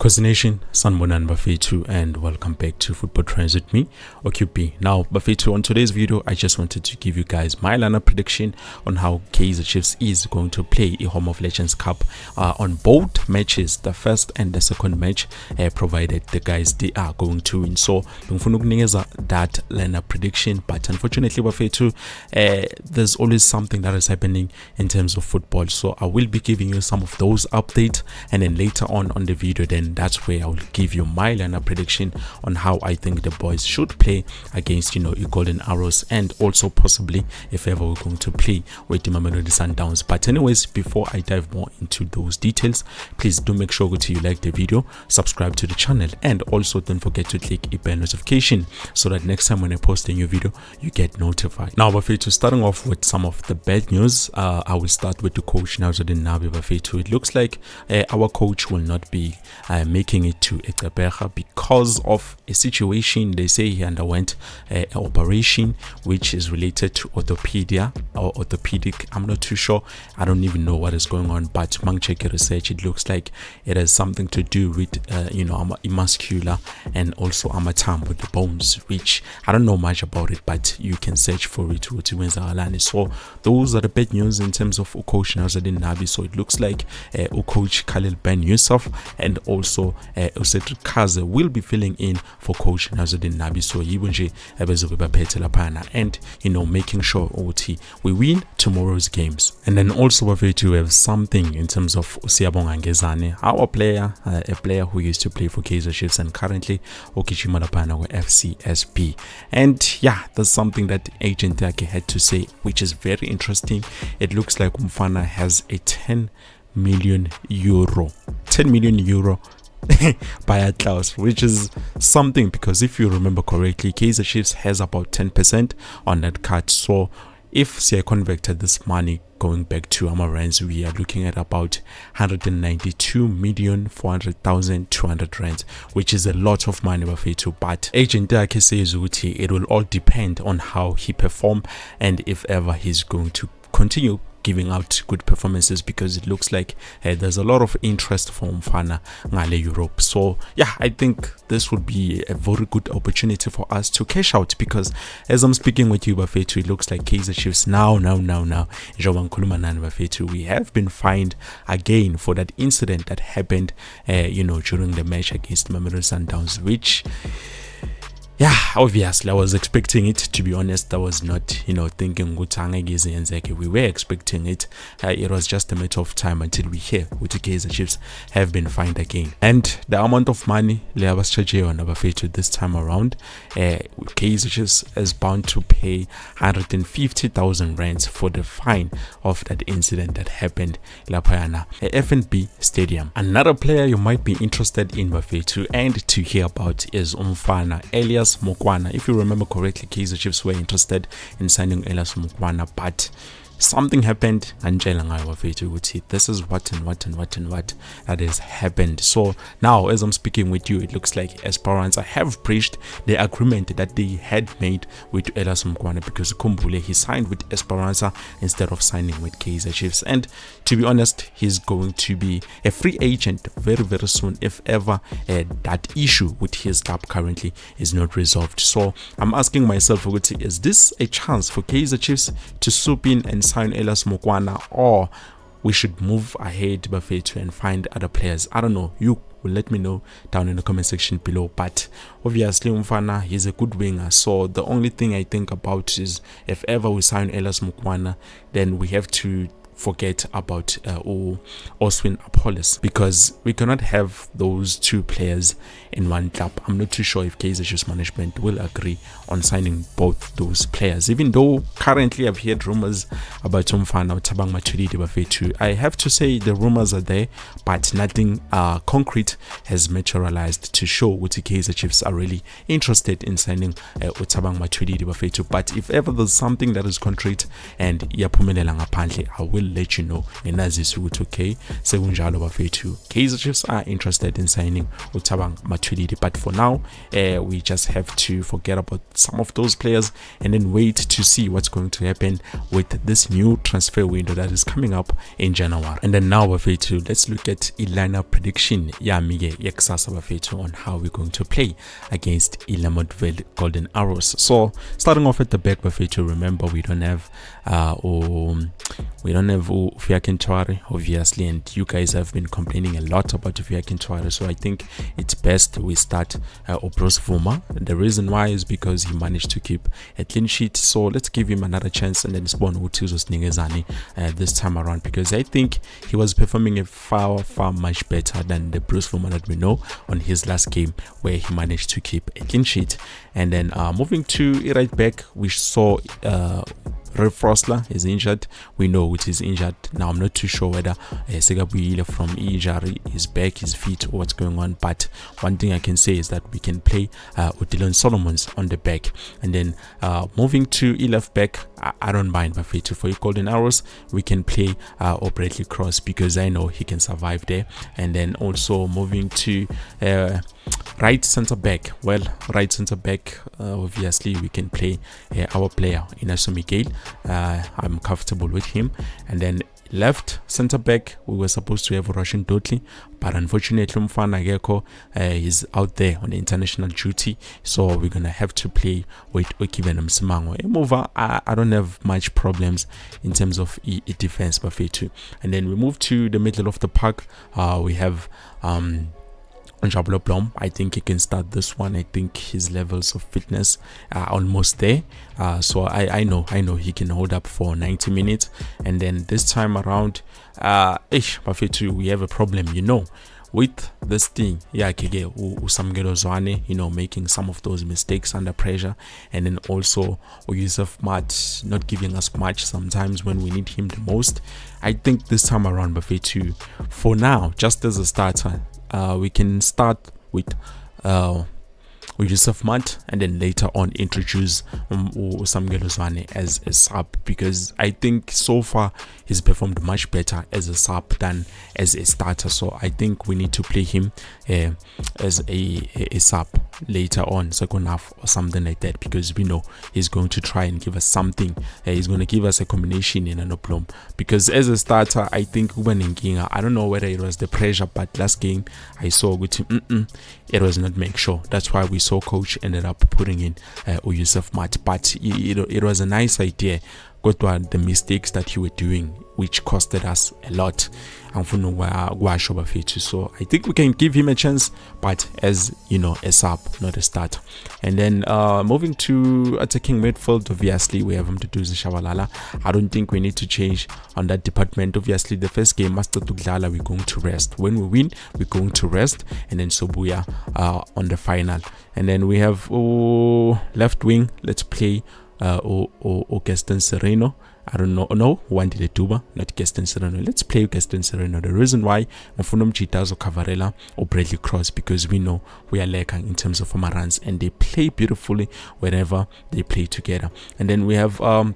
Kaizer Nation, Sanbonan Bafetu, and welcome back to Football Trends with me, OQP. Now, Bafetu, on today's video, I just wanted to give you guys my lineup prediction on how Kaizer Chiefs is going to play a Home of Legends Cup on both matches, the first and the second match, provided the guys they are going to win. So, that lineup prediction, but unfortunately, Bafetu, there's always something that is happening in terms of football. So, I will be giving you some of those updates, and then later on the video, then that's where I will give you my lineup prediction on how I think the boys should play against, Golden Arrows, and also possibly if ever we're going to play with the Mamelodi Sundowns. But anyways, before I dive more into those details, please do make sure that you like the video, subscribe to the channel, and also don't forget to click a bell notification so that next time when I post a new video, you get notified. Now, Bafetu, starting off with some of the bad news, I will start with the coach, Nabi. Bafetu, it looks like our coach will not be making it to Ekabeja because of a situation. They say he underwent an operation which is related to orthopedic. I'm not too sure. I don't even know what is going on, but among check research, it looks like it has something to do with muscular and also thumb with the bones, which I don't know much about it, but you can search for it. So those are the bad news in terms of coach Nabi. So it looks like coach Khalil Ben Yusuf and also Kaizer will be filling in for coach Nabi. So and making sure we win tomorrow's games. And then also we have something in terms of Ngezana, our player, a player who used to play for Kaizer Chiefs and currently Okishima with FCSP. And yeah, that's something that agent Take had to say, which is very interesting. It looks like Mokwana has a 10 million euro buyer clause, which is something because if you remember correctly, Kaizer Chiefs has about 10% on that card. So if they converted this money going back to Amarands, we are looking at about 192,400,200 rands, which is a lot of money. But agent Dake says it will all depend on how he perform and if ever he's going to continue giving out good performances, because it looks like there's a lot of interest from Mokwana ngale Europe. So yeah, I think this would be a very good opportunity for us to cash out, because as I'm speaking with you, Bafetu, it looks like Kaizer Chiefs now we have been fined again for that incident that happened during the match against Mamelodi Sundowns, which obviously I was expecting it, to be honest. I was not thinking we were expecting it. It was just a matter of time until we hear what the Kaizer Chiefs have been fined again. And the amount of money this time around, Kaizer Chiefs is bound to pay 150,000 rands for the fine of that incident that happened at FNB Stadium. Another player you might be interested in, Bafetu, and to hear about is Umfana Elias Mokwana. If you remember correctly, Kaizer Chiefs were interested in signing Elias Mokwana, but something happened and this is what that has happened. So now as I'm speaking with you, it looks like Esperanza have breached the agreement that they had made with Elias Mokwana, because Kumbule, he signed with Esperanza instead of signing with Kaizer Chiefs. And to be honest, he's going to be a free agent very, very soon if ever that issue with his club currently is not resolved. So I'm asking myself, is this a chance for Kaizer Chiefs to swoop in and sign Elias Mokwana, or we should move ahead, Bafetu, and find other players? I don't know. You will let me know down in the comment section below. But obviously Umfana, he's a good winger, so the only thing I think about is if ever we sign Elias Mokwana, then we have to forget about Oswin Apollos, because we cannot have those two players in one club. I'm not too sure if Kaizer Chiefs management will agree on signing both those players, even though currently I've heard rumors about Thabang Bafetu. I have to say the rumors are there, but nothing concrete has materialized to show what the Kaizer Chiefs are really interested in signing Thabang Bafetu. But if ever there's something that is concrete and I will let you know. And as is okay, sekunjalo bafethu. Kaizer Chiefs are interested in signing Thabang Matuidi, but for now, we just have to forget about some of those players and then wait to see what's going to happen with this new transfer window that is coming up in January. And then now bafethu, let's look at lineup prediction yami yekusasa bafethu on how we're going to play against Ilamotville Golden Arrows. So starting off at the back bafethu, remember we don't have Ufia obviously, and you guys have been complaining a lot about Ufia, so I think it's best we start Obros Vuma. The reason why is because he managed to keep a clean sheet, so let's give him another chance and then spawn Utizos Ngezana this time around, because I think he was performing far much better than the Bruce Vuma that we know on his last game where he managed to keep a clean sheet. And then moving to right back, we saw Rev Frostler is injured. We know it is injured. Now I'm not too sure whether Segabuile from injury is back, his feet, or what's going on. But one thing I can say is that we can play Odilon Solomons on the back. And then moving to left back, I don't mind Bafetu. For Golden Arrows, we can play Bradley Cross because I know he can survive there. And then also moving to right center back. Well, right center back, obviously we can play our player Inaso Miguel. I'm comfortable with him. And then left center back, we were supposed to have Russian Dotli, but unfortunately Mfana Geko is out there on international duty, so we're gonna have to play with Okivenam Simango. Moreover, I don't have much problems in terms of defense Bafetu. And then we move to the middle of the park. We have Njablo Blom. I think he can start this one. I think his levels of fitness are almost there. So I know he can hold up for 90 minutes. And then this time around, Bafetu, we have a problem, with this thing. Usamgelo Zwane, making some of those mistakes under pressure. And then also Yusuf Mat not giving us much sometimes when we need him the most. I think this time around, Bafetu, for now, just as a starter, we can start with Yusuf Mat and then later on introduce Samgelo Zwane as a sub, because I think so far he's performed much better as a sub than as a starter. So I think we need to play him as a sub later on, second half or something like that, because we know he's going to try and give us something. He's going to give us a combination in an oblong, because as a starter I think I don't know whether it was the pressure, but last game I saw with him it was not make sure. That's why we saw coach ended up putting in Yusuf Mat, but it was a nice idea. Got the mistakes that you were doing, which costed us a lot. So I think we can give him a chance, but as a sub, not a starter. And then moving to attacking midfield, obviously we have him to do Shabalala. I don't think we need to change on that department. Obviously the first game, Master Tugdala, we're going to rest. When we win, we're going to rest, and then Sobuya on the final. And then we have left wing. Let's play Gaston Sereno. I don't know. No, one did a tuba, not Gaston Sereno. Let's play Gaston Sereno. The reason why Mfunom Chitazo Cavarella or Bradley Cross, because we know we are lacking in terms of runs, and they play beautifully wherever they play together. And then we have on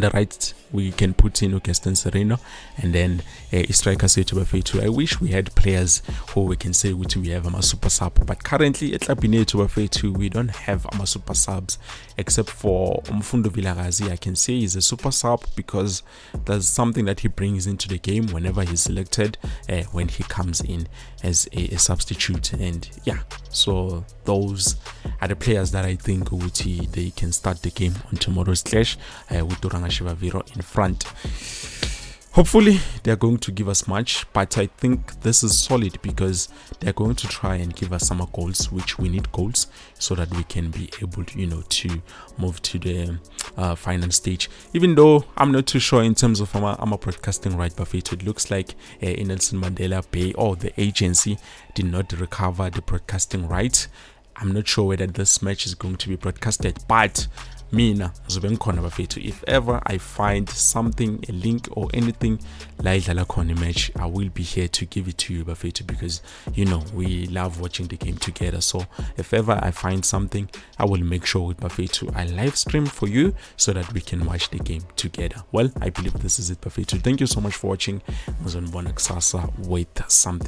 the right, we can put in Gaston Sereno, and then striker say to Bafetu. I wish we had players who we can say we have a super sub, but currently at Labine to Bafetu we don't have a super subs except for Mfundo Vilagazi. I can say he's a super sub because there's something that he brings into the game whenever he's selected, when he comes in as a substitute. And so those are the players that I think they can start the game on tomorrow's clash with Doranga Viro in front. Hopefully they're going to give us much, but I think this is solid because they're going to try and give us some goals, which we need goals so that we can be able to to move to the final stage. Even though I'm not too sure in terms of I'm broadcasting right, Buffet, it looks like Nelson Mandela Bay or the agency did not recover the broadcasting rights. I'm not sure whether this match is going to be broadcasted, but mina ngizobe ngikhona bafethu. If ever I find something, a link or anything la idlala khona match, I will be here to give it to you bafethu, because you know we love watching the game together. So if ever I find something, I will make sure with bafethu I live stream for you so that we can watch the game together. Well, I believe this is it bafethu. Thank you so much for watching. Ngizonibona kusasa with something.